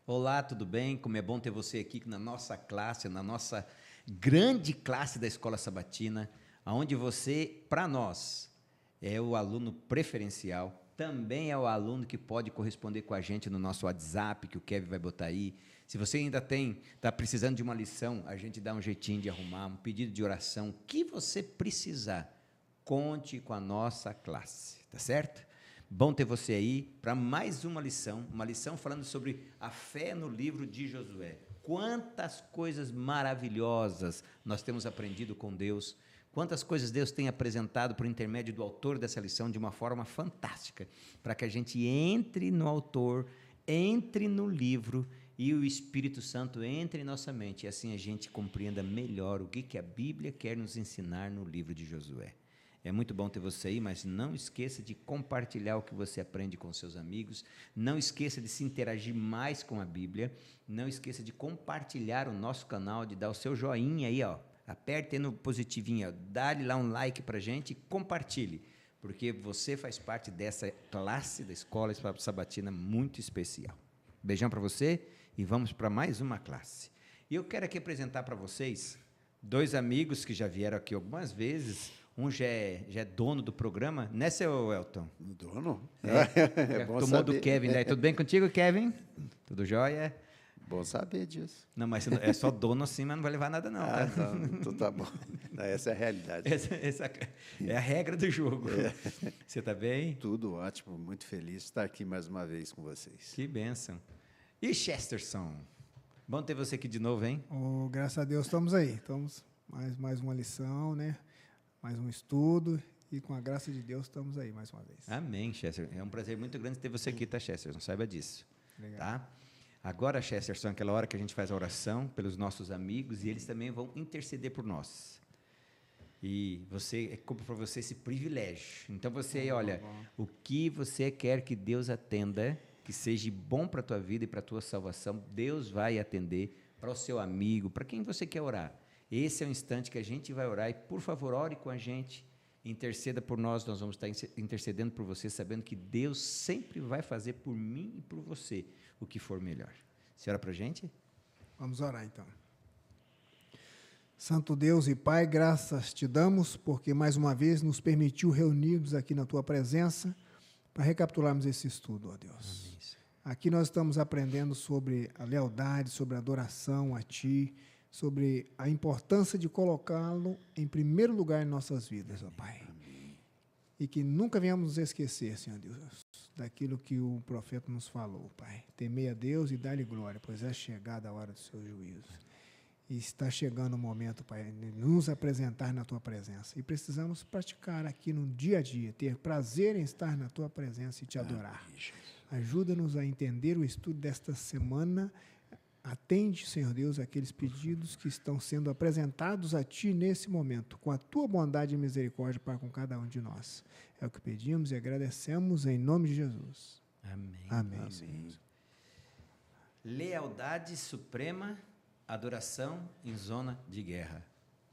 Olá, tudo bem? Como é bom ter você aqui na nossa classe, na nossa grande classe da Escola Sabatina, onde você, para nós, é o aluno preferencial, também é o aluno que pode corresponder com a gente no nosso WhatsApp, que o Kevin vai botar aí. Se você ainda está precisando de uma lição, a gente dá um jeitinho de arrumar, um pedido de oração, o que você precisar, conte com a nossa classe, tá certo? Bom ter você aí para mais uma lição falando sobre a fé no livro de Josué. Quantas coisas maravilhosas nós temos aprendido com Deus, quantas coisas Deus tem apresentado por intermédio do autor dessa lição de uma forma fantástica, para que a gente entre no autor, entre no livro e o Espírito Santo entre em nossa mente, e assim a gente compreenda melhor o que a Bíblia quer nos ensinar no livro de Josué. É muito bom ter você aí, mas não esqueça de compartilhar o que você aprende com seus amigos, não esqueça de se interagir mais com a Bíblia, não esqueça de compartilhar o nosso canal, de dar o seu joinha aí, ó, aperte no positivinho, ó, dá-lhe lá um like pra gente e compartilhe, porque você faz parte dessa classe da Escola Sabatina muito especial. Beijão para você e vamos para mais uma classe. E eu quero aqui apresentar para vocês dois amigos que já vieram aqui algumas vezes. Um já é dono do programa, né, seu Elton? Dono? É bom tomou saber. do Kevin daí. Tudo bem contigo, Kevin? Tudo jóia? Bom saber disso. Não, mas é só dono assim, mas não vai levar nada não, tá? Não, então tá bom. Não, essa é a realidade. Essa é a regra do jogo. Você está bem? Tudo ótimo, muito feliz de estar aqui mais uma vez com vocês. Que bênção. E Chesterson? Bom ter você aqui de novo, hein? Oh, graças a Deus estamos aí. Estamos mais uma lição, né? Mais um estudo e com a graça de Deus estamos aí mais uma vez. Amém, Chester. É um prazer muito grande ter você aqui, tá, Chesterson? Saiba disso. Legal. Tá? Agora, Chesterson, aquela hora que a gente faz a oração pelos nossos amigos e eles também vão interceder por nós. E você, compra para você esse privilégio. Então você, olha, o que você quer que Deus atenda, que seja bom para a tua vida e para a tua salvação, Deus vai atender para o seu amigo, para quem você quer orar. Esse é o instante que a gente vai orar e, por favor, ore com a gente, interceda por nós vamos estar intercedendo por você, sabendo que Deus sempre vai fazer por mim e por você o que for melhor. Você ora para a gente? Vamos orar então. Santo Deus e Pai, graças te damos, porque mais uma vez nos permitiu reunirmos aqui na tua presença para recapitularmos esse estudo, ó Deus. Amém. Aqui nós estamos aprendendo sobre a lealdade, sobre a adoração a Ti, sobre a importância de colocá-lo em primeiro lugar em nossas vidas, ó Pai. Amém. E que nunca venhamos nos esquecer, Senhor Deus, daquilo que o profeta nos falou, Pai. Temei a Deus e dá-lhe glória, pois é chegada a hora do seu juízo. E está chegando o momento, Pai, de nos apresentar na Tua presença. E precisamos praticar aqui no dia a dia, ter prazer em estar na Tua presença e Te adorar. Ajuda-nos a entender o estudo desta semana. Atende, Senhor Deus, aqueles pedidos que estão sendo apresentados a Ti nesse momento, com a Tua bondade e misericórdia para com cada um de nós. É o que pedimos e agradecemos em nome de Jesus. Amém. Amém. Amém. Lealdade suprema, adoração em zona de guerra.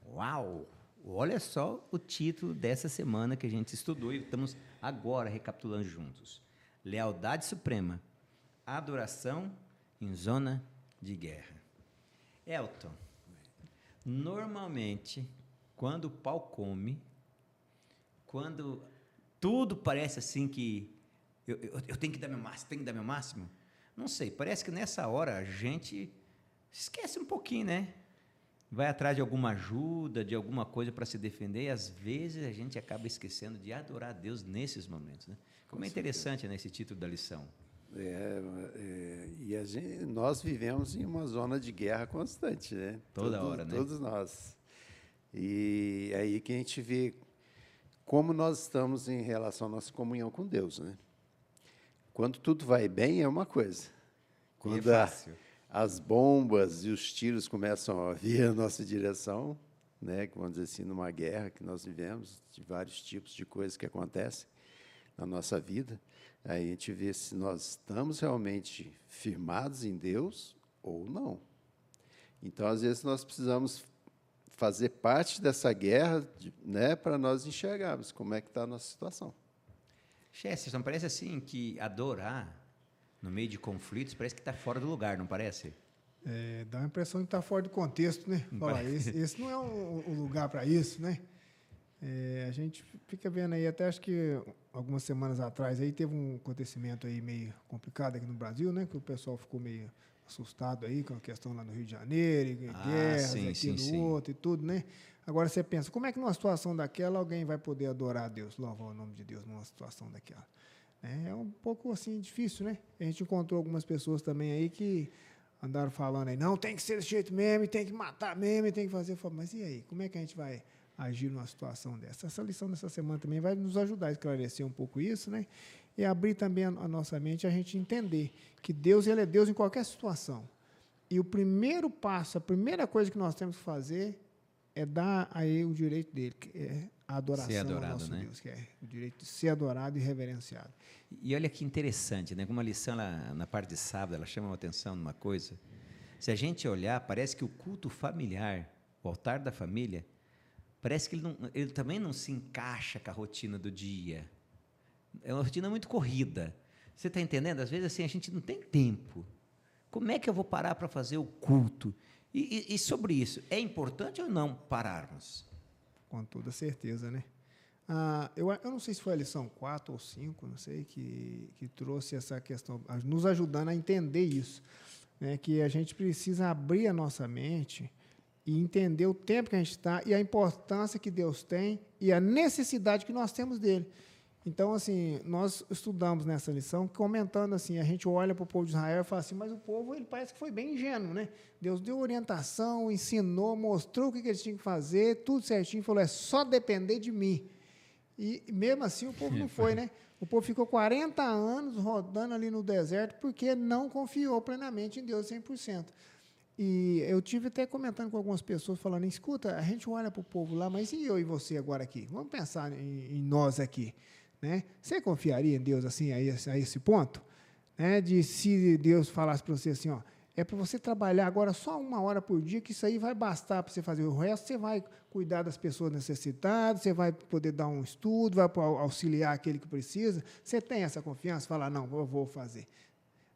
Uau! Olha só o título dessa semana que a gente estudou e estamos agora recapitulando juntos. Lealdade suprema, adoração em zona de guerra. Elton, normalmente, quando o pau come, quando tudo parece assim que eu tenho que dar meu máximo, não sei, parece que nessa hora a gente esquece um pouquinho, né? Vai atrás de alguma ajuda, de alguma coisa para se defender, e às vezes a gente acaba esquecendo de adorar a Deus nesses momentos, né? Como é interessante, né, esse título da lição. E nós vivemos em uma zona de guerra constante, né? Toda hora, né? Todos nós. E é aí que a gente vê como nós estamos em relação à nossa comunhão com Deus, né? Quando tudo vai bem, é uma coisa. Quando as bombas e os tiros começam a vir na nossa direção, né? Vamos dizer assim, numa guerra que nós vivemos, de vários tipos de coisas que acontecem na nossa vida, aí a gente vê se nós estamos realmente firmados em Deus ou não. Então, às vezes, nós precisamos fazer parte dessa guerra, né, para nós enxergarmos como é que está a nossa situação. Chesterton, parece assim que adorar No meio de conflitos, parece que está fora do lugar, não parece? Dá a impressão de estar fora de contexto, né? Falar, esse não é o lugar para isso, né? A gente fica vendo aí, até acho que algumas semanas atrás aí teve um acontecimento aí meio complicado aqui no Brasil, né? Que o pessoal ficou meio assustado aí com a questão lá no Rio de Janeiro, guerras, aquilo, outro e tudo, né? Agora você pensa, como é que numa situação daquela alguém vai poder adorar a Deus, louvar o nome de Deus numa situação daquela? É um pouco assim difícil, né? A gente encontrou algumas pessoas também aí que andaram falando aí, não, tem que ser desse jeito mesmo, tem que matar mesmo, tem que fazer. Mas e aí, como é que a gente vai agir numa situação dessa? Essa lição dessa semana também vai nos ajudar a esclarecer um pouco isso, né? E abrir também a nossa mente, a gente entender que Deus, ele é Deus em qualquer situação. E o primeiro passo, a primeira coisa que nós temos que fazer é dar a ele o direito dele, que é a adoração ao nosso Deus, que é o direito de ser adorado e reverenciado. E olha que interessante, né? Como a lição lá, na parte de sábado, ela chama a atenção numa coisa. Se a gente olhar, parece que o culto familiar, o altar da família, parece que ele também não se encaixa com a rotina do dia. É uma rotina muito corrida. Você está entendendo? Às vezes assim, a gente não tem tempo. Como é que eu vou parar para fazer o culto? E sobre isso, é importante ou não pararmos? Com toda certeza, né? Eu não sei se foi a lição 4 ou 5, não sei, que trouxe essa questão, nos ajudando a entender isso, né? Que a gente precisa abrir a nossa mente e entender o tempo que a gente está e a importância que Deus tem e a necessidade que nós temos dele. Então, assim, nós estudamos nessa lição, comentando assim, a gente olha para o povo de Israel e fala assim, mas o povo, ele parece que foi bem ingênuo, né? Deus deu orientação, ensinou, mostrou o que eles tinham que fazer, tudo certinho, falou, é só depender de mim. E mesmo assim o povo não foi, né? O povo ficou 40 anos rodando ali no deserto porque não confiou plenamente em Deus 100%. E eu tive até comentando com algumas pessoas, falando, escuta, a gente olha para o povo lá, mas e eu e você agora aqui? Vamos pensar em nós aqui. Né? Você confiaria em Deus assim a esse ponto? Né? De se Deus falasse para você assim, ó, é para você trabalhar agora só 1 hora por dia, que isso aí vai bastar para você fazer. O resto você vai cuidar das pessoas necessitadas, você vai poder dar um estudo, vai auxiliar aquele que precisa. Você tem essa confiança? Falar, não, eu vou fazer.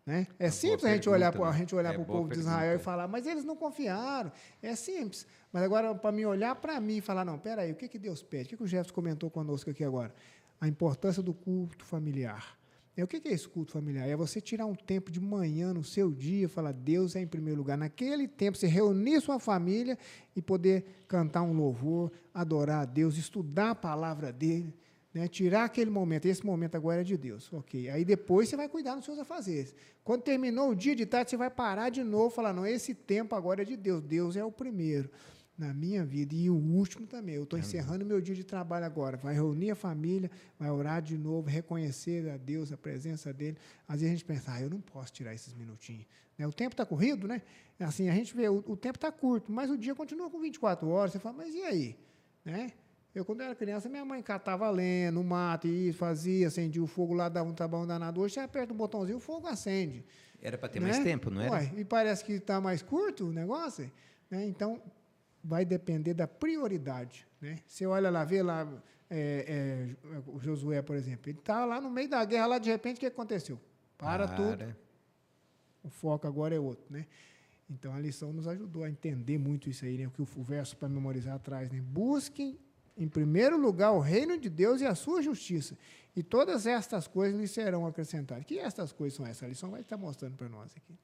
Né? É simples a gente olhar para o povo de Israel e falar, mas eles não confiaram. É simples. Mas agora, para mim olhar para mim e falar, não, peraí, o que Deus pede? O que o Jefferson comentou conosco aqui agora? A importância do culto familiar. O que é esse culto familiar? É você tirar um tempo de manhã no seu dia, falar, Deus é em primeiro lugar. Naquele tempo, você reunir sua família e poder cantar um louvor, adorar a Deus, estudar a palavra dele, né? Tirar aquele momento. Esse momento agora é de Deus. Ok. Aí depois você vai cuidar dos seus afazeres. Quando terminou o dia de tarde, você vai parar de novo e falar, não, esse tempo agora é de Deus. Deus é o primeiro na minha vida e o último também. Eu estou encerrando meu dia de trabalho agora. Vai reunir a família, vai orar de novo, reconhecer a Deus, a presença dele. Às vezes a gente pensa, eu não posso tirar esses minutinhos. Né? O tempo está corrido, né? Assim, a gente vê, o tempo está curto, mas o dia continua com 24 horas. Você fala, mas e aí? Né? Eu, quando era criança, minha mãe catava lenha no mato e fazia, acendia o fogo lá, dava um trabalho danado. Hoje você aperta um botãozinho, o fogo acende. Era para ter mais tempo, não era? Ué, e parece que está mais curto o negócio. Né? Então, vai depender da prioridade. Né? Você olha lá, vê lá o Josué, por exemplo. Ele estava lá no meio da guerra, lá de repente, o que aconteceu? Para tudo. O foco agora é outro. Né? Então, a lição nos ajudou a entender muito isso aí, né? O que o verso para memorizar atrás. Né? Busquem, em primeiro lugar, o reino de Deus e a sua justiça. E todas estas coisas lhe serão acrescentadas. Que estas coisas são essas? A lição vai estar mostrando para nós aqui.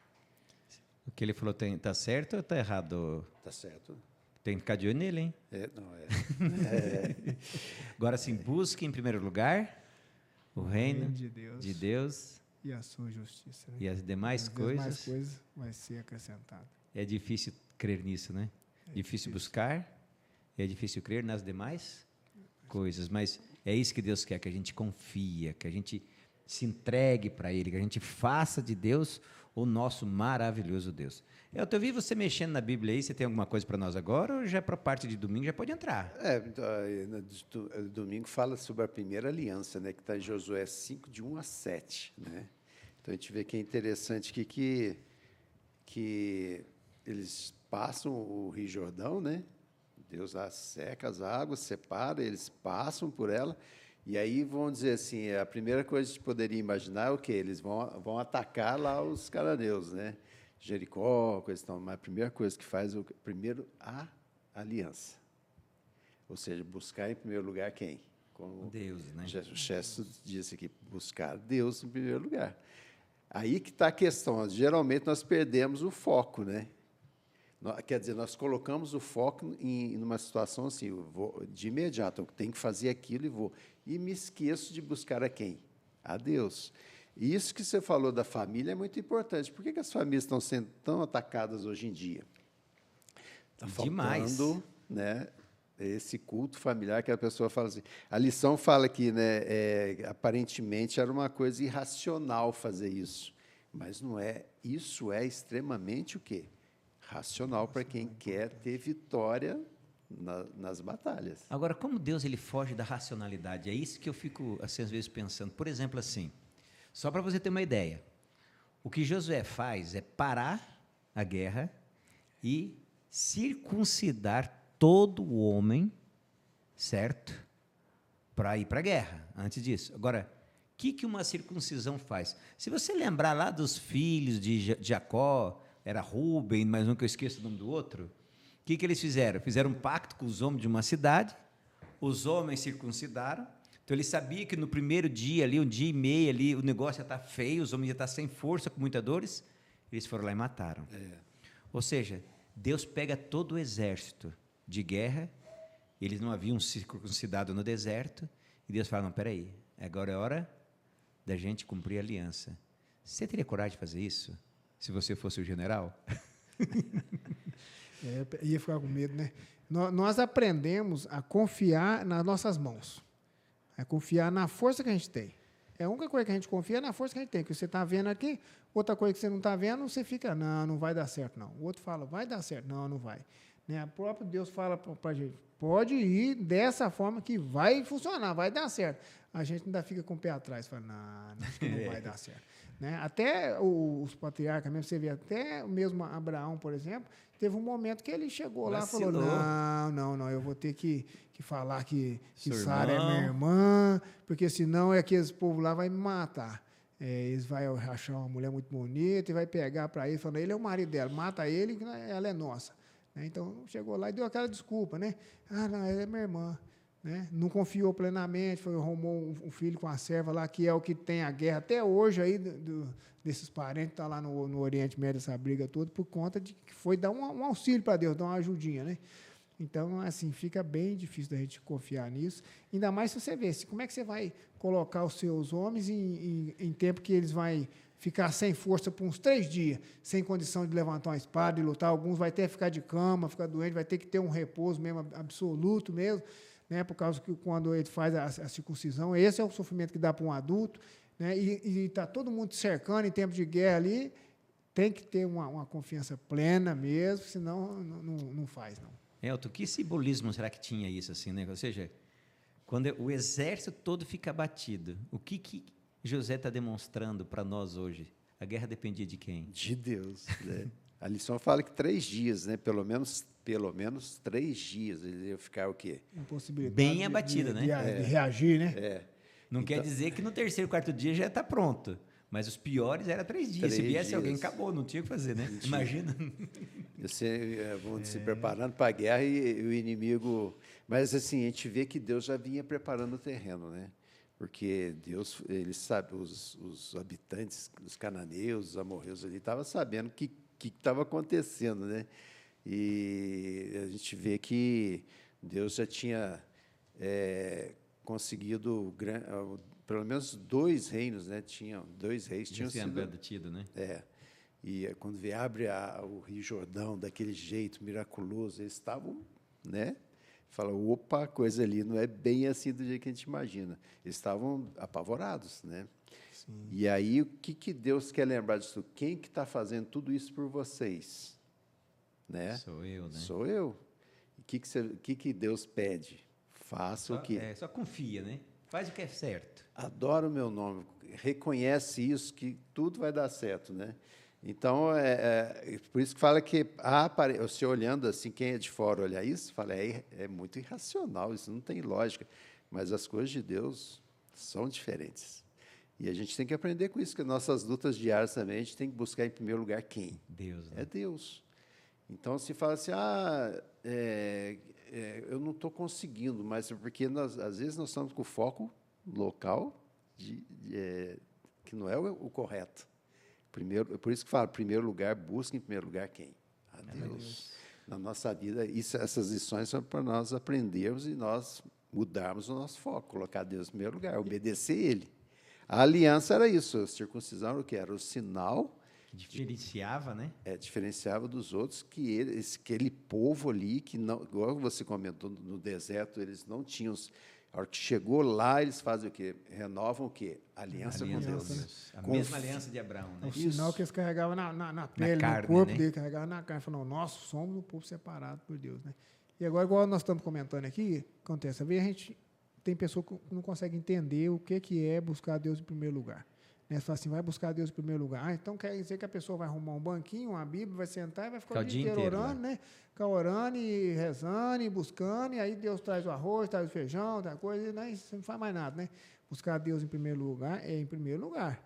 O que ele falou está certo ou está errado? Está certo. Tem que ficar de olho nele, hein? Agora sim, busque em primeiro lugar o reino de Deus e a sua justiça. Né? E as demais coisas vai ser acrescentado. É difícil crer nisso, né? Difícil buscar, é difícil crer nas demais coisas, mas é isso que Deus quer, que a gente confia, que a gente se entregue para Ele, que a gente faça de Deus o nosso maravilhoso Deus. Eu vi você mexendo na Bíblia aí, você tem alguma coisa para nós agora ou já é para a parte de domingo, já pode entrar? Domingo fala sobre a primeira aliança, né, que está em Josué 5, de 1 a 7. Né? Então, a gente vê que é interessante que eles passam o Rio Jordão, né? Deus seca as águas, separa, eles passam por ela, E aí, vamos dizer assim, a primeira coisa que a gente poderia imaginar é o quê? Eles vão atacar lá os cananeus, né? Jericó, coisa e tal. Mas a primeira coisa que faz é, primeiro, a aliança. Ou seja, buscar em primeiro lugar quem? Como Deus, né? o Chesto disse aqui, buscar Deus em primeiro lugar. Aí que está a questão. Geralmente, nós perdemos o foco, né? Quer dizer, nós colocamos o foco em uma situação assim, eu vou, de imediato, eu tenho que fazer aquilo e vou. E me esqueço de buscar a quem? A Deus. E isso que você falou da família é muito importante. Por que as famílias estão sendo tão atacadas hoje em dia? Está faltando, né, esse culto familiar que a pessoa fala assim. A lição fala que, né, aparentemente era uma coisa irracional fazer isso. Mas não é. Isso é extremamente o quê? Racional para quem quer ter vitória nas batalhas. Agora, como Deus ele foge da racionalidade? É isso que eu fico, assim, às vezes, pensando. Por exemplo, assim, só para você ter uma ideia, o que Josué faz é parar a guerra e circuncidar todo o homem, certo? Para ir para a guerra, antes disso. Agora, o que uma circuncisão faz? Se você lembrar lá dos filhos de Jacó, era Rubem, mas nunca eu esqueço o nome do outro. O que eles fizeram? Fizeram um pacto com os homens de uma cidade, os homens circuncidaram, então ele sabia que no primeiro dia, ali, um dia e meio, ali, o negócio ia estar feio, os homens iam estar sem força, com muitas dores, eles foram lá e mataram. Ou seja, Deus pega todo o exército de guerra, eles não haviam circuncidado no deserto, e Deus fala, não, peraí, agora é hora da gente cumprir a aliança. Você teria coragem de fazer isso? Se você fosse o general? Ia ficar com medo, né? Nós aprendemos a confiar nas nossas mãos, a confiar na força que a gente tem. É a única coisa que a gente confia é na força que a gente tem, que você está vendo aqui, outra coisa que você não está vendo, você fica, não vai dar certo, não. O outro fala, vai dar certo, não vai. Né? O próprio Deus fala para a gente, pode ir dessa forma que vai funcionar, vai dar certo. A gente ainda fica com o pé atrás, fala, não, acho que não vai dar certo. Né? Até os patriarcas mesmo, você vê, até mesmo Abraão, por exemplo, teve um momento que ele chegou lá e falou, não, eu vou ter que falar que Sara é minha irmã, porque senão aqueles povo lá vai me matar. Eles vão achar uma mulher muito bonita e vai pegar para ele, falando, ele é o marido dela, mata ele, ela é nossa. Né? Então, chegou lá e deu aquela desculpa, né? Não, ela é minha irmã. Né? Não confiou plenamente, arrumou um filho com a serva lá, que é o que tem a guerra até hoje aí desses parentes que estão lá no Oriente Médio, essa briga toda, por conta de que foi dar um auxílio para Deus, dar uma ajudinha. Né? Então, assim, fica bem difícil da gente confiar nisso. Ainda mais se você vê, como é que você vai colocar os seus homens em tempo que eles vão ficar sem força por uns 3 dias, sem condição de levantar uma espada e lutar. Alguns vai ter que ficar de cama, ficar doente, vai ter que ter um repouso mesmo, absoluto mesmo. Né, por causa que quando ele faz a circuncisão, esse é o sofrimento que dá para um adulto, né, e está todo mundo cercando em tempo de guerra ali, tem que ter uma confiança plena mesmo, senão não faz, não. Elton, que simbolismo será que tinha isso, assim, né? Ou seja, quando o exército todo fica abatido, o que José está demonstrando para nós hoje? A guerra dependia de quem? De Deus. Né? A lição fala que 3 dias, né? Pelo menos 3 dias. Ele ia ficar o quê? Impossibilidade bem abatida, né? De reagir, né? Não quer dizer que no 3º, 4º dia já está pronto. Mas os piores eram 3 dias. Se viesse alguém, acabou, não tinha o que fazer, né? Imagina. Você vão se preparando para a guerra e o inimigo... Mas, assim, a gente vê que Deus já vinha preparando o terreno, né? Porque Deus, ele sabe, os habitantes, os cananeus, os amorreus ali, estavam sabendo o que estava acontecendo, né? E a gente vê que Deus já tinha conseguido pelo menos 2 reinos, né? 2 reis tinham sido abatido, né? E quando abre o Rio Jordão daquele jeito miraculoso, eles estavam, né? Fala, opa, coisa ali não é bem assim do jeito que a gente imagina. Eles estavam apavorados, né? Sim. E aí o que Deus quer lembrar disso? Quem que está fazendo tudo isso por vocês? Né? Sou eu, né? Sou eu. O que Deus pede? Faça o que... Só confia, né? Faz o que é certo. Adora o meu nome. Reconhece isso, que tudo vai dar certo, né? Então, por isso que fala que, você olhando assim, quem é de fora olhar isso, fala, é muito irracional, isso não tem lógica. mas as coisas de Deus são diferentes. E a gente tem que aprender com isso, que nossas lutas diárias também, a gente tem que buscar em primeiro lugar quem? Deus, né? É Deus. Então, se fala assim, eu não estou conseguindo, mas é porque às vezes nós estamos com o foco local que não é o correto. Primeiro, por isso que fala, primeiro lugar, busca em primeiro lugar quem? A Deus. Na nossa vida, essas lições são para nós aprendermos e nós mudarmos o nosso foco, colocar Deus em primeiro lugar, obedecer Ele. A aliança era isso, a circuncisão era o que? Era o sinal Que diferenciava, né? diferenciava dos outros, que aquele povo ali, que não, igual você comentou, no deserto, eles não tinham. A hora que chegou lá, eles fazem o quê? Renovam o quê? Aliança com Deus. né? A mesma aliança de Abraão, né? O sinal que eles carregavam na pele, carne, no corpo né? dele, carregavam na carne. Falaram, nós somos um povo separado por Deus. Né? E agora, igual nós estamos comentando aqui, acontece, às vezes a gente tem pessoa que não consegue entender o que é buscar Deus em primeiro lugar. Né? Você fala assim, vai buscar Deus em primeiro lugar. Então quer dizer que a pessoa vai arrumar um banquinho, uma Bíblia, vai sentar e vai ficar o dia inteiro orando, né? Ficar orando e rezando e buscando, e aí Deus traz o arroz, traz o feijão, traz coisa, né? E você não faz mais nada, né? Buscar Deus em primeiro lugar é em primeiro lugar.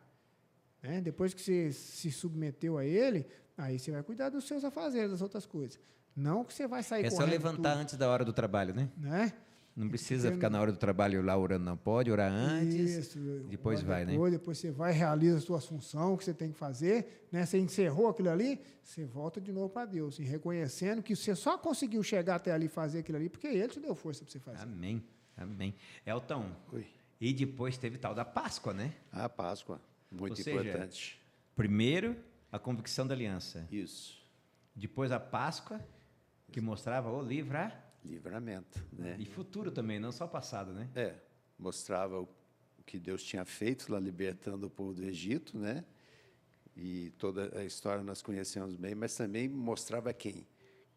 Né? Depois que você se submeteu a Ele, aí você vai cuidar dos seus afazeres, das outras coisas. Não que você vai sair correndo. É só levantar antes da hora do trabalho, né? Né? Não precisa ficar na hora do trabalho lá orando, não. Pode orar antes, Isso, depois vai, né? Depois você vai, realiza a sua função, que você tem que fazer, né? Você encerrou aquilo ali, você volta de novo para Deus, e reconhecendo que você só conseguiu chegar até ali e fazer aquilo ali, porque Ele te deu força para você fazer. Amém, amém. Elton, Oi. e depois teve tal da Páscoa, né? A Páscoa, muito Ou seja, importante. Primeiro, a convicção da aliança. Isso, Depois, a Páscoa, que mostrava o livramento, né? e futuro também, não só passado, né? Mostrava o que Deus tinha feito lá, libertando o povo do Egito, né? E toda a história nós conhecemos bem, mas também mostrava quem?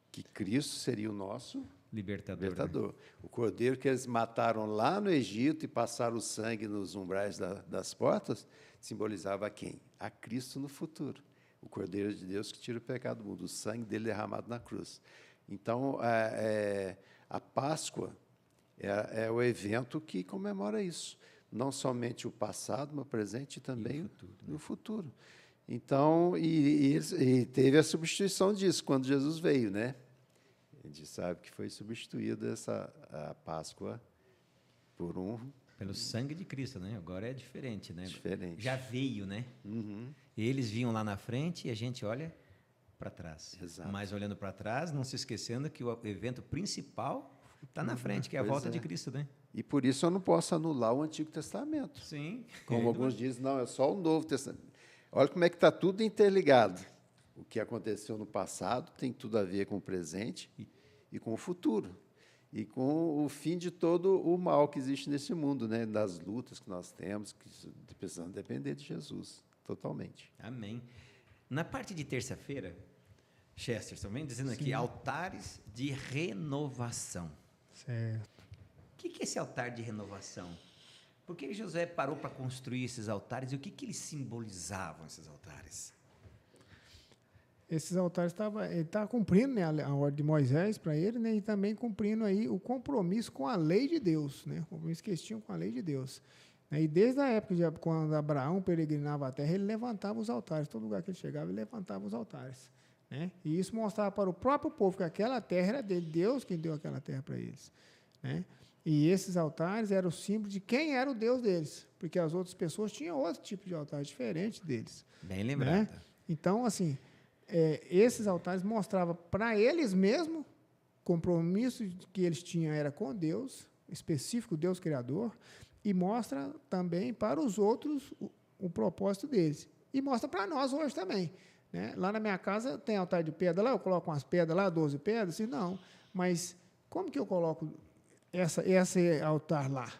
Que Cristo seria o nosso libertador. Né? O cordeiro que eles mataram lá no Egito e passaram o sangue nos umbrais das portas, simbolizava quem? A Cristo no futuro. O cordeiro de Deus que tira o pecado do mundo, o sangue dele derramado na cruz. Então, a Páscoa é o evento que comemora isso. Não somente o passado, mas o presente e também o futuro. Então, e teve a substituição disso quando Jesus veio, né? A gente sabe que foi substituída a Páscoa pelo sangue de Cristo, né? Agora é diferente, né? Diferente. Já veio, né? Uhum. Eles vinham lá na frente e a gente olha para trás. Exato. Mas olhando para trás, não se esquecendo que o evento principal está na frente, que é a volta de Cristo, né? E por isso eu não posso anular o Antigo Testamento. Sim. Como alguns dizem, não, é só o Novo Testamento. Olha como é que está tudo interligado. O que aconteceu no passado tem tudo a ver com o presente e com o futuro. E com o fim de todo o mal que existe nesse mundo, né? Das lutas que nós temos, que precisamos depender de Jesus, totalmente. Amém. Na parte de terça-feira, Chester também dizendo aqui, altares de renovação. Certo. O que é esse altar de renovação? Por que Josué parou para construir esses altares e o que eles simbolizavam, esses altares? Esses altares ele estava cumprindo, né, a ordem de Moisés para ele, né, e também cumprindo aí o compromisso com a lei de Deus, né, o compromisso que eles tinham com a lei de Deus. E desde a época quando Abraão peregrinava a terra, ele levantava os altares. Todo lugar que ele chegava, ele levantava os altares. Né? E isso mostrava para o próprio povo que aquela terra era dele, Deus quem deu aquela terra para eles. Né? E esses altares eram o símbolo de quem era o Deus deles, porque as outras pessoas tinham outro tipo de altar diferente deles. Bem lembrado. Né? Então, assim, esses altares mostravam para eles mesmos o compromisso que eles tinham era com Deus, específico Deus Criador, e mostra também para os outros o propósito deles. E mostra para nós hoje também. Né? Lá na minha casa tem altar de pedra, lá eu coloco umas pedras lá, 12 pedras, assim, não. Mas como que eu coloco esse altar lá?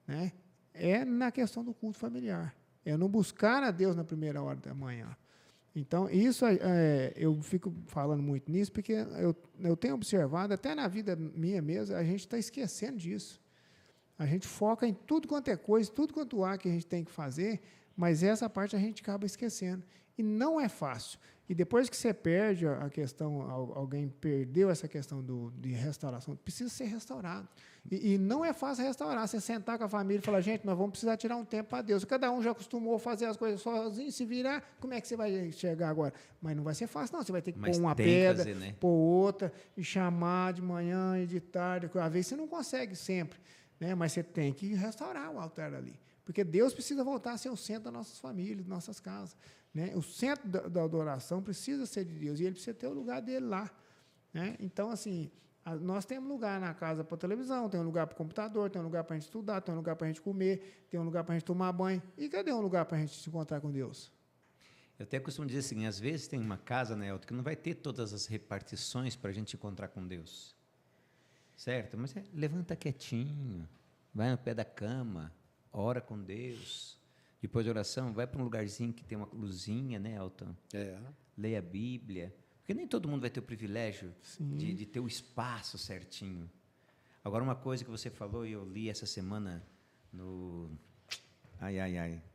Né? É na questão do culto familiar. É no buscar a Deus na primeira hora da manhã. Então, isso eu fico falando muito nisso, porque eu tenho observado, até na vida minha mesmo, a gente está esquecendo disso. A gente foca em tudo quanto é coisa, tudo quanto há que a gente tem que fazer, mas essa parte a gente acaba esquecendo. E não é fácil. E depois que você perde a questão, alguém perdeu essa questão de restauração, precisa ser restaurado. E não é fácil restaurar. Você sentar com a família e falar, gente, nós vamos precisar tirar um tempo para Deus. Cada um já acostumou a fazer as coisas sozinho, se virar, como é que você vai chegar agora? Mas não vai ser fácil, não. Você vai ter que pôr uma pedra, fazer, né? pôr outra, e chamar de manhã e de tarde. Às vezes você não consegue sempre, né? Mas você tem que restaurar o altar ali. Porque Deus precisa voltar a ser o centro das nossas famílias, das nossas casas. Né? O centro da adoração precisa ser de Deus, e ele precisa ter o lugar dele lá. Né? Então, assim, nós temos lugar na casa para televisão, tem um lugar para o computador, tem um lugar para a gente estudar, tem um lugar para a gente comer, tem um lugar para a gente tomar banho. E cadê um lugar para a gente se encontrar com Deus? Eu até costumo dizer assim, às vezes tem uma casa, né, Elton, que não vai ter todas as repartições para a gente encontrar com Deus. Certo? Mas levanta quietinho, vai no pé da cama, ora com Deus. Depois da oração, vai para um lugarzinho que tem uma luzinha, né, Elton? Leia a Bíblia. Porque nem todo mundo vai ter o privilégio de ter o espaço certinho. Agora, uma coisa que você falou, e eu li essa semana no...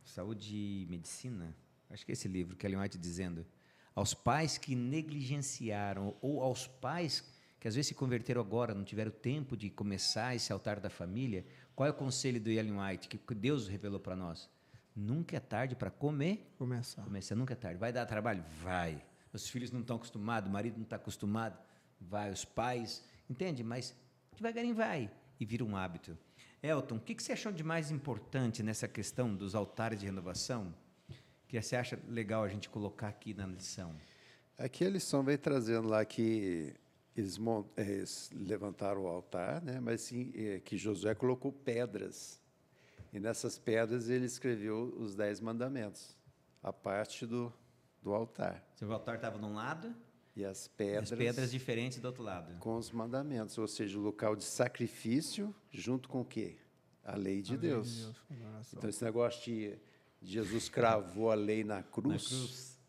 Saúde e Medicina. Acho que é esse livro, que Ellen White dizendo. Aos pais que negligenciaram, ou aos pais que às vezes se converteram agora, não tiveram tempo de começar esse altar da família, qual é o conselho do Ellen White, que Deus revelou para nós? Nunca é tarde para começar. Nunca é tarde. Vai dar trabalho? Vai. Os filhos não estão acostumados, o marido não está acostumado? Vai. Os pais, entende? Mas devagarinho vai e vira um hábito. Elton, o que você achou de mais importante nessa questão dos altares de renovação que você acha legal a gente colocar aqui na lição? Aqui a lição vem trazendo lá que eles levantaram o altar, né? Mas sim, que Josué colocou pedras. E nessas pedras ele escreveu os 10 mandamentos, a parte do altar. O altar estava de um lado e as pedras diferentes do outro lado. Com os mandamentos, ou seja, o local de sacrifício junto com o quê? A lei de Deus. Então, esse negócio de Jesus cravou a lei na cruz.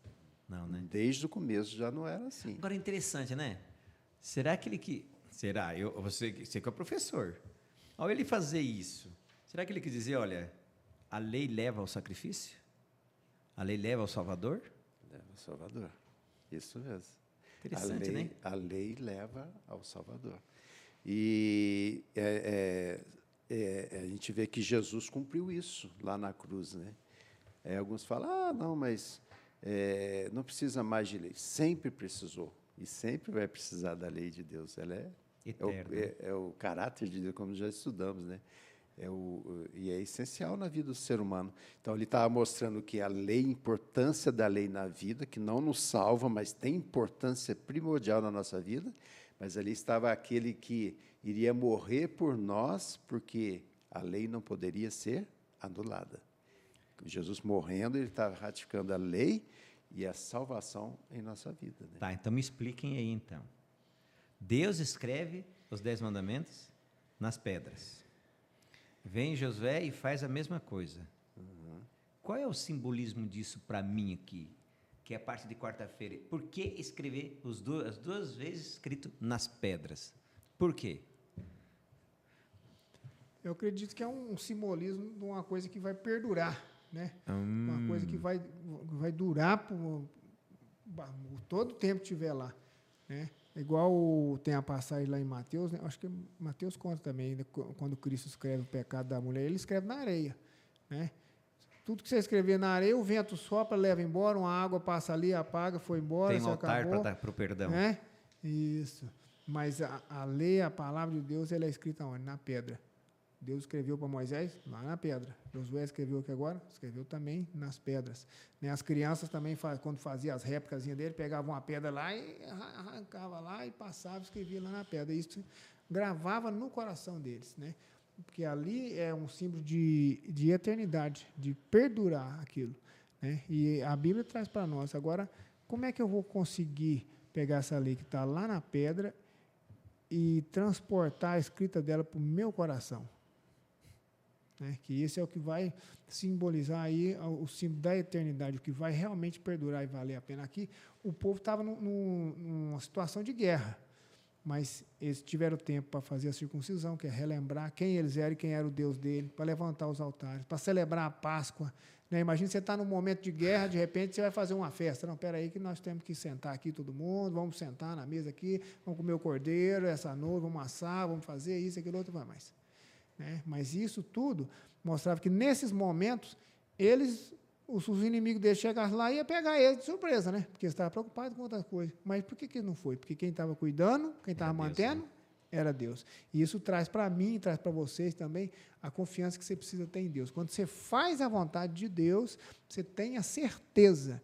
Não, né? Desde o começo já não era assim. Agora, é interessante, né? Será que ele que... Será? Você que é o professor. Ao ele fazer isso, será que ele quis dizer, olha, a lei leva ao sacrifício? A lei leva ao Salvador? Leva ao Salvador. Isso mesmo. Interessante, né? A lei leva ao Salvador. E a gente vê que Jesus cumpriu isso lá na cruz, né? Alguns falam, não, mas não precisa mais de lei. Sempre precisou. E sempre vai precisar da lei de Deus. Ela é o caráter de Deus, como já estudamos, né? E é essencial na vida do ser humano. Então, ele estava mostrando que a importância da lei na vida, que não nos salva, mas tem importância primordial na nossa vida, mas ali estava aquele que iria morrer por nós, porque a lei não poderia ser anulada. Jesus morrendo, ele estava ratificando a lei e a salvação em nossa vida. Né? Tá, então me expliquem aí, então. Deus escreve os 10 mandamentos nas pedras. Vem Josué e faz a mesma coisa. Uhum. Qual é o simbolismo disso para mim aqui? Que é a parte de quarta-feira. Por que escrever as duas vezes escrito nas pedras? Por quê? Eu acredito que é um simbolismo de uma coisa que vai perdurar, né? Uma coisa que vai durar por todo o tempo que estiver lá, né? Igual tem a passagem lá em Mateus, né? Acho que Mateus conta também, né? Quando Cristo escreve o pecado da mulher, ele escreve na areia, né? Tudo que você escrever na areia, o vento sopra, leva embora, uma água passa ali, apaga, foi embora, tem um altar para dar para o perdão. Né? Isso. Mas a lei, a palavra de Deus, ela é escrita onde? Na pedra. Deus escreveu para Moisés lá na pedra. Josué escreveu aqui agora? Escreveu também nas pedras. Né? As crianças também, quando faziam as réplicas dele, pegavam uma pedra lá e arrancava lá e passava, escrevia lá na pedra. Isso gravava no coração deles, né? Porque ali é um símbolo de eternidade, de perdurar aquilo, né? E a Bíblia traz para nós. Agora, como é que eu vou conseguir pegar essa lei que está lá na pedra e transportar a escrita dela para o meu coração? Né? Que esse é o que vai simbolizar aí o símbolo da eternidade, o que vai realmente perdurar e valer a pena. Aqui, o povo estava numa situação de guerra, mas eles tiveram tempo para fazer a circuncisão, que é relembrar quem eles eram e quem era o Deus dele, para levantar os altares, para celebrar a Páscoa, Né? Imagina você está num momento de guerra, de repente você vai fazer uma festa. Não, espera aí que nós temos que sentar aqui todo mundo, vamos sentar na mesa aqui, vamos comer o cordeiro essa noite, vamos assar, vamos fazer isso, aquilo, outro, vai mais. Né? Mas isso tudo mostrava que nesses momentos, os inimigos deles chegassem lá e ia pegar eles de surpresa, né? Porque eles estavam preocupados com outras coisas. Mas por que não foi? Porque quem estava cuidando, quem estava mantendo, Deus, né? era Deus. E isso traz para mim, traz para vocês também, a confiança que você precisa ter em Deus. Quando você faz a vontade de Deus, você tem a certeza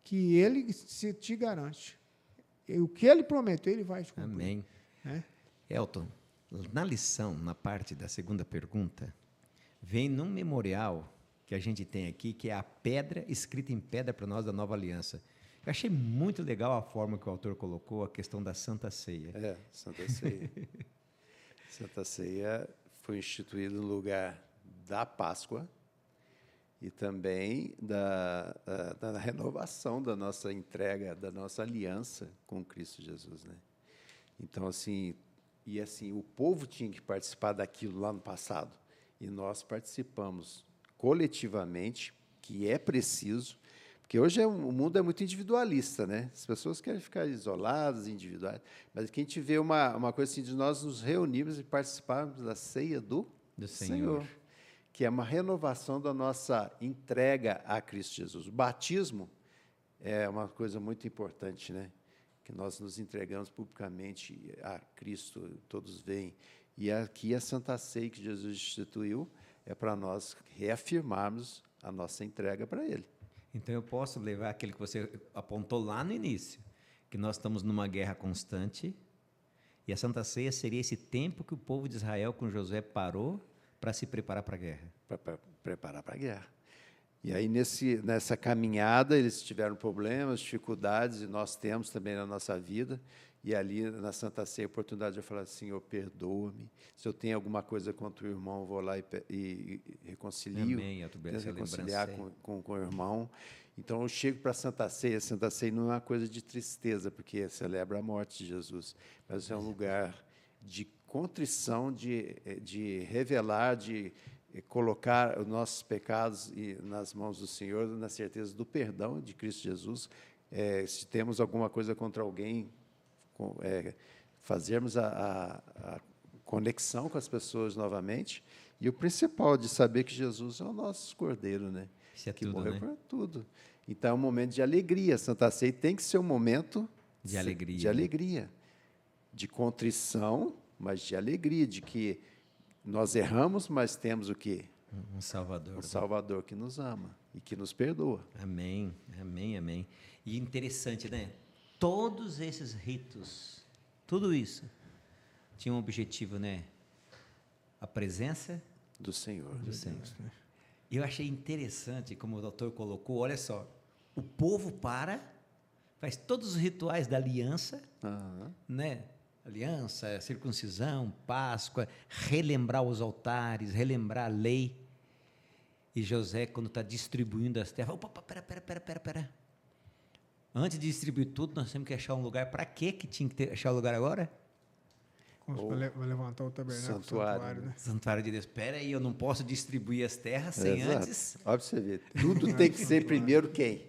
que Ele se te garante. E o que Ele prometeu, Ele vai te cumprir. Amém. Né? Elton, na lição, na parte da segunda pergunta, vem num memorial que a gente tem aqui, que é a pedra, escrita em pedra para nós da Nova Aliança. Eu achei muito legal a forma que o autor colocou a questão da Santa Ceia. Santa Ceia. Santa Ceia foi instituída no lugar da Páscoa e também da renovação da nossa entrega, da nossa aliança com Cristo Jesus, né? Então, assim, o povo tinha que participar daquilo lá no passado, e nós participamos coletivamente, que é preciso, porque hoje o mundo é muito individualista, né? As pessoas querem ficar isoladas, individuais, mas aqui a gente vê uma coisa assim, de nós nos reunirmos e participarmos da ceia do Senhor, que é uma renovação da nossa entrega a Cristo Jesus. O batismo é uma coisa muito importante, né? Que nós nos entregamos publicamente a Cristo, todos veem. E aqui a Santa Ceia que Jesus instituiu é para nós reafirmarmos a nossa entrega para Ele. Então, eu posso levar aquele que você apontou lá no início, que nós estamos numa guerra constante, e a Santa Ceia seria esse tempo que o povo de Israel com Josué parou para se preparar para a guerra. Para preparar para a guerra. E aí, nessa caminhada, eles tiveram problemas, dificuldades, e nós temos também na nossa vida. E ali, na Santa Ceia, a oportunidade de eu falar, Senhor, perdoa-me. Se eu tenho alguma coisa contra o irmão, eu vou lá e reconcilio. Amém. Tento reconciliar com o irmão. Então, eu chego para a Santa Ceia. A Santa Ceia não é uma coisa de tristeza, porque celebra a morte de Jesus. Mas é um lugar de contrição, de revelar, de colocar os nossos pecados nas mãos do Senhor, na certeza do perdão de Cristo Jesus. Se temos alguma coisa contra alguém, fazermos a conexão com as pessoas novamente. E o principal de saber que Jesus é o nosso Cordeiro, né? Isso é que tudo, morreu né? por tudo. Então, é um momento de alegria. Santa Ceia tem que ser um momento De alegria. De alegria, de contrição, mas de alegria, de que nós erramos, mas temos o quê? Um Salvador. Um Salvador que nos ama e que nos perdoa. Amém, amém, amém. E interessante, né? Todos esses ritos, tudo isso, tinha um objetivo, né? A presença Do Senhor. do Senhor. E eu achei interessante, como o doutor colocou, olha só, o povo faz todos os rituais da aliança, né? Aliança, circuncisão, Páscoa, relembrar os altares, relembrar a lei. E José, quando está distribuindo as terras, opa, pera. Antes de distribuir tudo, nós temos que achar um lugar. Para que tinha que achar o lugar agora? Vai levantar o tabernáculo, santuário, né? Santuário de Deus. Espera aí, eu não posso distribuir as terras sem antes. Olha para você ver. Tudo tem que ser primeiro quem?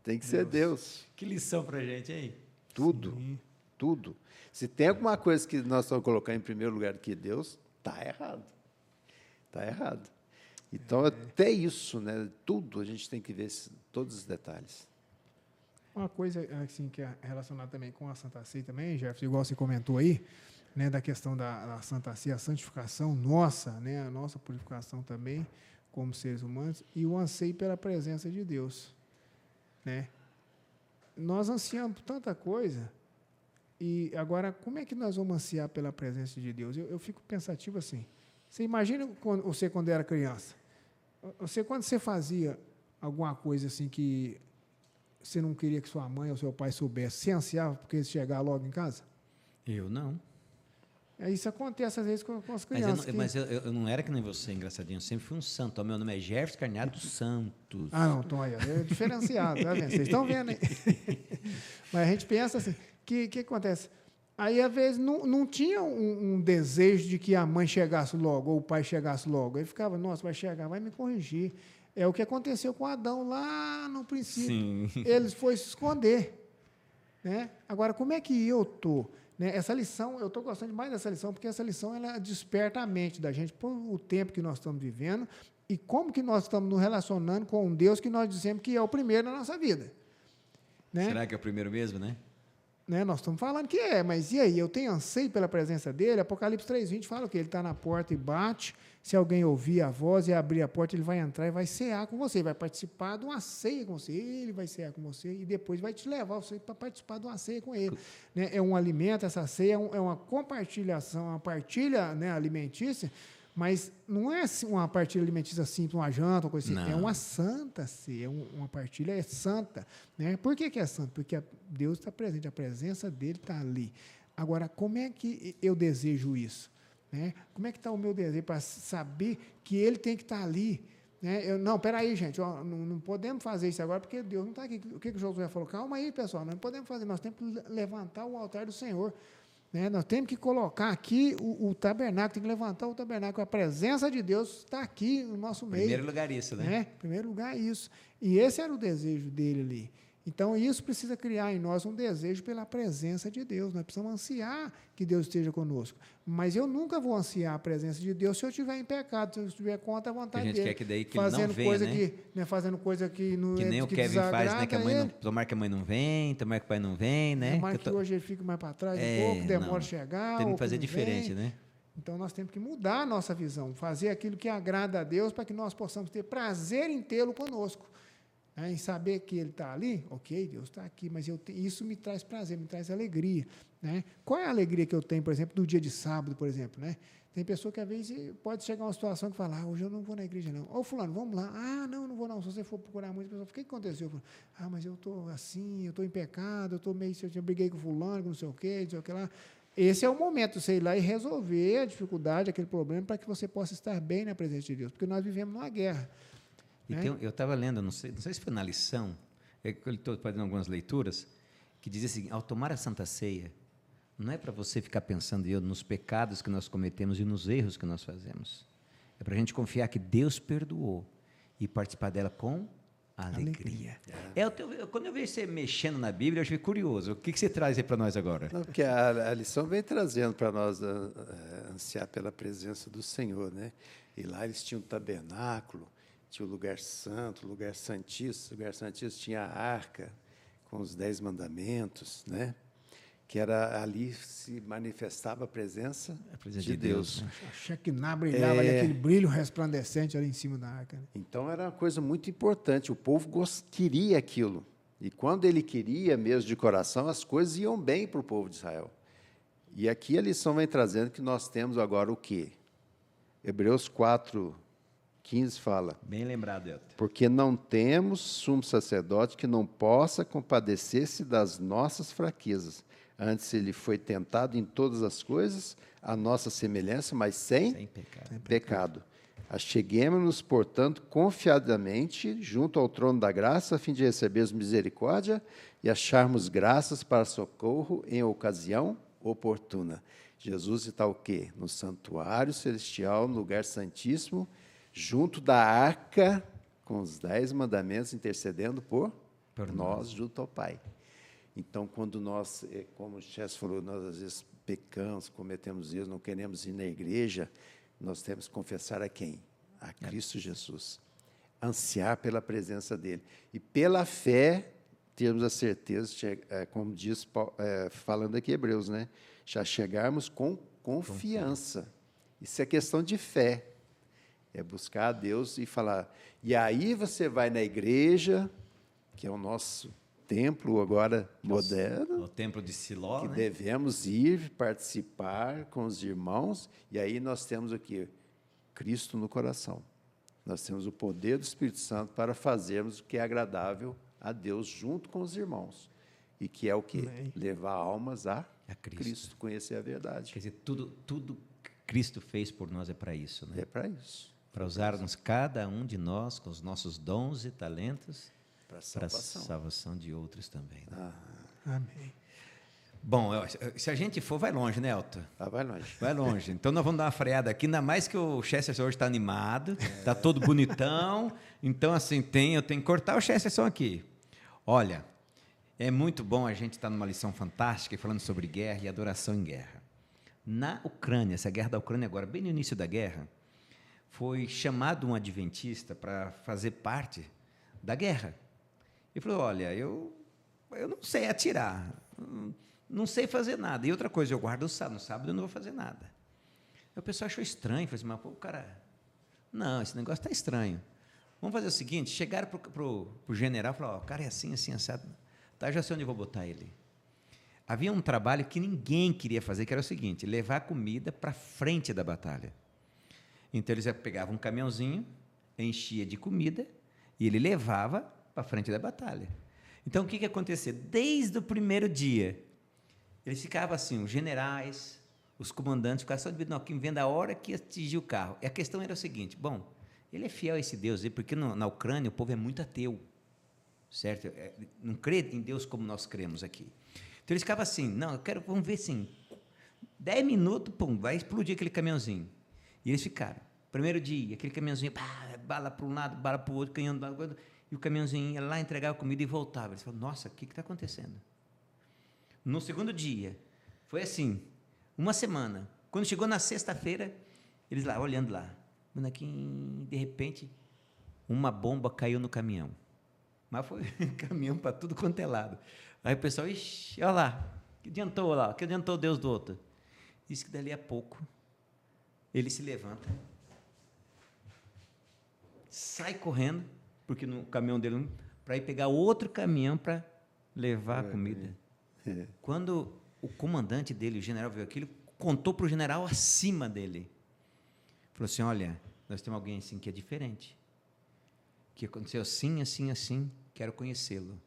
Tem que ser Deus. Que lição para a gente, hein? Tudo. Sim. Tudo. Se tem alguma coisa que nós vamos colocar em primeiro lugar do que Deus, está errado. Está errado. Então, até isso, né? Tudo a gente tem que ver todos os detalhes. Uma coisa assim, que é relacionada também com a Santa Ceia também, Jefferson, igual você comentou aí, né, da questão da Santa Ceia, a santificação nossa, né, a nossa purificação também, como seres humanos, e o anseio pela presença de Deus. Né? Nós ansiamos por tanta coisa, e agora, como é que nós vamos ansiar pela presença de Deus? Eu fico pensativo assim. Você imagina você quando era criança. Quando você fazia alguma coisa assim que você não queria que sua mãe ou seu pai soubesse, você ansiava porque eles chegavam logo em casa? Eu não. Isso acontece às vezes com as crianças. Mas eu não era que nem você, engraçadinho. Eu sempre fui um santo. O meu nome é Jefferson Carneado dos Santos. Ah, não, então aí, é diferenciado, tá vendo? Vocês estão vendo, hein? Mas a gente pensa assim, que acontece? Aí, às vezes, não tinha um desejo de que a mãe chegasse logo, ou o pai chegasse logo. Aí ficava, nossa, vai chegar, vai me corrigir. É o que aconteceu com Adão lá no princípio. Sim. Ele foi se esconder. Né? Agora, como é que eu estou? Né? Essa lição, eu estou gostando demais dessa lição, porque essa lição ela desperta a mente da gente por o tempo que nós estamos vivendo e como que nós estamos nos relacionando com um Deus que nós dizemos que é o primeiro na nossa vida. Né? Será que é o primeiro mesmo, né? Né? Nós estamos falando que é, mas e aí? Eu tenho anseio pela presença dele. Apocalipse 3:20 fala que ele está na porta e bate. Se alguém ouvir a voz e abrir a porta, ele vai entrar e vai cear com você, vai participar de uma ceia com você. Ele vai cear com você e depois vai te levar você para participar de uma ceia com ele. Né? É um alimento, essa ceia é uma compartilhação, uma partilha, né, alimentícia, mas não é uma partilha alimentícia simples, uma janta, uma coisa assim. Não. É uma santa ceia, uma partilha é santa. Né? Por que é santa? Porque Deus está presente, a presença dele está ali. Agora, como é que eu desejo isso? Né? Como é que está o meu desejo para saber que ele tem que estar ali? Né? Não, peraí, gente, ó, não podemos fazer isso agora porque Deus não está aqui. O que o Josué falou? Calma aí, pessoal, nós não podemos fazer, nós temos que levantar o altar do Senhor. Né? Nós temos que colocar aqui o tabernáculo, tem que levantar o tabernáculo. A presença de Deus está aqui no nosso meio. Primeiro lugar isso, né? Em primeiro lugar isso. E esse era o desejo dele ali. Então, isso precisa criar em nós um desejo pela presença de Deus. Nós precisamos ansiar que Deus esteja conosco. Mas eu nunca vou ansiar a presença de Deus se eu estiver em pecado, se eu estiver contra a vontade a gente dele. quer que daí que fazendo ele não venha, coisa né? que, né? Fazendo coisa que não Que nem o que Kevin faz, né? Que a mãe não, ele. tomara que a mãe não vem, tomara que o pai não vem, né? Tomara que hoje ele fique mais para trás um pouco, demora a chegar. Temos ou que fazer não diferente, vem. né? Então, nós temos que mudar a nossa visão, fazer aquilo que agrada a Deus para que nós possamos ter prazer em tê-lo conosco. Em saber que ele está ali, ok, Deus está aqui, mas isso me traz prazer, me traz alegria. Né? Qual é a alegria que eu tenho, por exemplo, no dia de sábado, por exemplo? Né? Tem pessoa que, às vezes, pode chegar uma situação que fala, hoje eu não vou na igreja, não. Ô, fulano, vamos lá. Não vou, não. Se você for procurar muito, pessoa, o que aconteceu? Mas eu estou assim, eu estou em pecado, eu estou meio, eu briguei com fulano, não sei o quê, não sei o que lá. Esse é o momento de você ir lá e resolver a dificuldade, aquele problema, para que você possa estar bem na presença de Deus, porque nós vivemos numa guerra. E eu estava lendo, não sei se foi na lição, eu estou fazendo algumas leituras, que diz assim, ao tomar a Santa Ceia, não é para você ficar pensando nos pecados que nós cometemos e nos erros que nós fazemos. É para a gente confiar que Deus perdoou e participar dela com alegria. Quando eu vejo você mexendo na Bíblia, eu achei curioso. O que você traz aí para nós agora? Não, porque a lição vem trazendo para nós ansiar pela presença do Senhor, né? E lá eles tinham um tabernáculo, tinha o lugar santo, o lugar santíssimo. O lugar santíssimo tinha a arca com os 10 mandamentos, né? Que era ali se manifestava a presença de Deus. Né? A Shekinah brilhava ali, aquele brilho resplandecente ali em cima da arca. Né? Então, era uma coisa muito importante. O povo queria aquilo. E quando ele queria mesmo de coração, as coisas iam bem para o povo de Israel. E aqui a lição vem trazendo que nós temos agora o quê? Hebreus 4:15 fala. Bem lembrado, Elton. Porque não temos sumo sacerdote que não possa compadecer-se das nossas fraquezas. Antes ele foi tentado em todas as coisas, a nossa semelhança, mas sem pecado. Acheguemos-nos, portanto, confiadamente junto ao trono da graça, a fim de recebermos misericórdia e acharmos graças para socorro em ocasião oportuna. Jesus está o quê? No santuário celestial, no lugar santíssimo, junto da arca, com os 10 mandamentos, intercedendo por nós, junto ao Pai. Então, quando nós, como o Chess falou, nós às vezes pecamos, cometemos erros, não queremos ir na igreja, nós temos que confessar a quem? A Cristo Jesus. Ansiar pela presença dele. E pela fé, termos a certeza, como diz, falando aqui Hebreus, né? Já chegarmos com confiança. Isso é questão de fé. É buscar a Deus e falar. E aí você vai na igreja, que é o nosso templo agora moderno. O templo de Siló, que né? devemos ir participar com os irmãos. E aí nós temos aqui Cristo no coração. Nós temos o poder do Espírito Santo para fazermos o que é agradável a Deus junto com os irmãos. E que é o quê? Levar almas a Cristo, conhecer a verdade. Quer dizer, tudo que Cristo fez por nós é para isso, né? É para isso. Para usarmos cada um de nós com os nossos dons e talentos para a salvação de outros também. Né? Amém. Bom, se a gente for, vai longe, né, Elton? Vai longe. Vai longe. Então, nós vamos dar uma freada aqui, ainda mais que o Chesterton hoje está animado, está todo bonitão. Então, assim, eu tenho que cortar o Chesterton aqui. Olha, é muito bom a gente estar numa lição fantástica, falando sobre guerra e adoração em guerra. Na Ucrânia, essa guerra da Ucrânia agora, bem no início da guerra, foi chamado um adventista para fazer parte da guerra. Ele falou, olha, eu não sei atirar, não sei fazer nada. E outra coisa, eu guardo o sábado, no sábado eu não vou fazer nada. Aí o pessoal achou estranho, falou assim, mas pô, o cara, não, esse negócio está estranho. Vamos fazer o seguinte, chegaram para o general e falaram, o cara é assim, assim, assado, tá, já sei onde eu vou botar ele. Havia um trabalho que ninguém queria fazer, que era o seguinte, levar comida para frente da batalha. Então, eles pegavam um caminhãozinho, enchia de comida, e ele levava para frente da batalha. Então, o que acontecia? Desde o primeiro dia, eles ficavam assim, os generais, os comandantes, ficavam só de não, quem vendo a hora que atingiu o carro. E a questão era o seguinte, bom, ele é fiel a esse Deus, porque na Ucrânia o povo é muito ateu, certo? Não crê em Deus como nós cremos aqui. Então, eles ficavam assim, não, vamos ver assim, 10 minutos, pum, vai explodir aquele caminhãozinho. E eles ficaram. Primeiro dia, aquele caminhãozinho, bala para um lado, bala para o outro, canhão, e o caminhãozinho ia lá, entregava comida e voltava. Eles falaram, nossa, o que está acontecendo? No segundo dia, foi assim, uma semana. Quando chegou na sexta-feira, eles lá, olhando lá, de repente, uma bomba caiu no caminhão. Mas foi caminhão para tudo quanto é lado. Aí o pessoal, ixi, olha lá, que adiantou Deus do outro. Diz que dali a pouco, ele se levanta, sai correndo, porque no caminhão dele, para ir pegar outro caminhão para levar a comida. Quando o comandante dele, o general, viu aquilo, contou para o general acima dele. Falou assim, olha, nós temos alguém assim que é diferente, que aconteceu assim, assim, assim, quero conhecê-lo.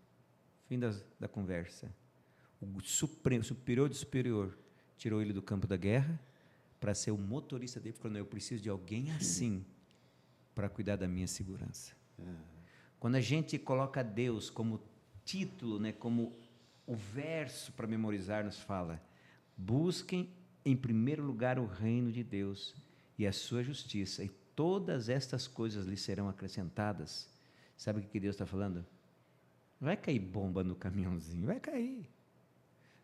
Fim da conversa. O superior do superior tirou ele do campo da guerra para ser o motorista dele, falando, eu preciso de alguém assim para cuidar da minha segurança. Quando a gente coloca Deus como título, né, como o verso para memorizar nos fala, busquem em primeiro lugar o reino de Deus e a sua justiça, e todas estas coisas lhe serão acrescentadas. Sabe o que Deus está falando? Vai cair bomba no caminhãozinho, vai cair.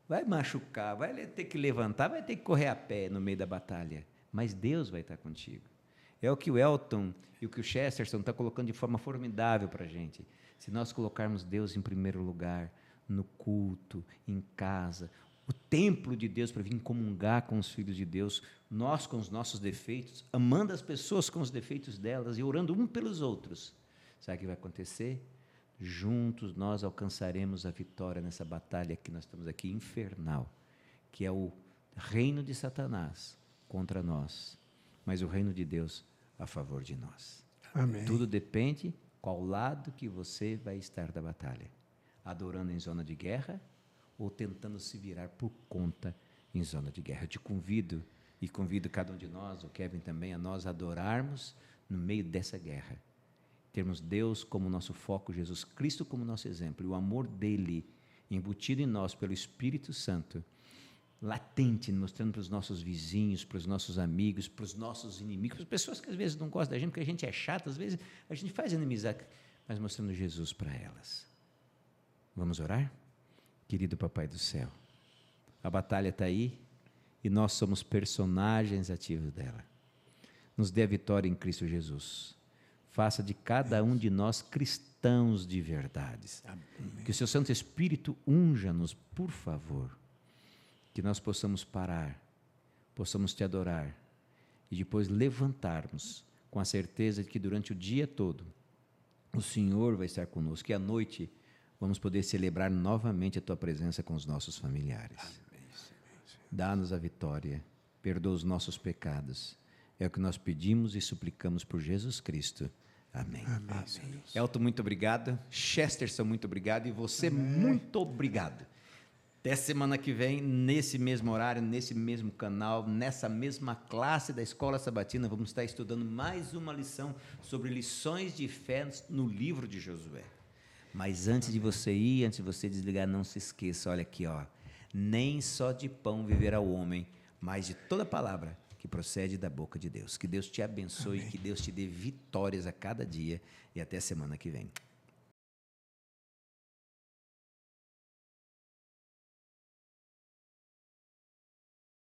Vai machucar, vai ter que levantar, vai ter que correr a pé no meio da batalha. Mas Deus vai estar contigo. É o que o Elton e o que o Chesterton estão colocando de forma formidável para a gente. Se nós colocarmos Deus em primeiro lugar, no culto, em casa, o templo de Deus para vir comungar com os filhos de Deus, nós com os nossos defeitos, amando as pessoas com os defeitos delas e orando um pelos outros, sabe o que vai acontecer? Juntos nós alcançaremos a vitória nessa batalha que nós estamos aqui, infernal, que é o reino de Satanás contra nós, mas o reino de Deus a favor de nós. Amém. Tudo depende qual lado que você vai estar da batalha, adorando em zona de guerra ou tentando se virar por conta em zona de guerra. Eu te convido, e convido cada um de nós, o Kevin também, a nós adorarmos no meio dessa guerra. Termos Deus como nosso foco, Jesus Cristo como nosso exemplo, e o amor dele embutido em nós pelo Espírito Santo, latente, mostrando para os nossos vizinhos, para os nossos amigos, para os nossos inimigos, para as pessoas que às vezes não gostam da gente, porque a gente é chato, às vezes a gente faz inimizade, mas mostrando Jesus para elas. Vamos orar? Querido Papai do céu, a batalha está aí e nós somos personagens ativos dela. Nos dê a vitória em Cristo Jesus. Faça de cada um de nós cristãos de verdades. Amém. Que o seu Santo Espírito unja-nos, por favor. Que nós possamos parar, possamos te adorar e depois levantarmos com a certeza de que durante o dia todo o Senhor vai estar conosco e à noite vamos poder celebrar novamente a tua presença com os nossos familiares. Dá-nos a vitória, perdoa os nossos pecados. É o que nós pedimos e suplicamos por Jesus Cristo. Amém. Amém. Elton, muito obrigado. Chesterton, muito obrigado. E você, muito obrigado. Até semana que vem, nesse mesmo horário, nesse mesmo canal, nessa mesma classe da Escola Sabatina, vamos estar estudando mais uma lição sobre lições de fé no livro de Josué. Mas antes de você ir, antes de você desligar, não se esqueça, olha aqui, ó, Nem só de pão viverá o homem, mas de toda palavra que procede da boca de Deus. Que Deus te abençoe, que Deus te dê vitórias a cada dia e até semana que vem.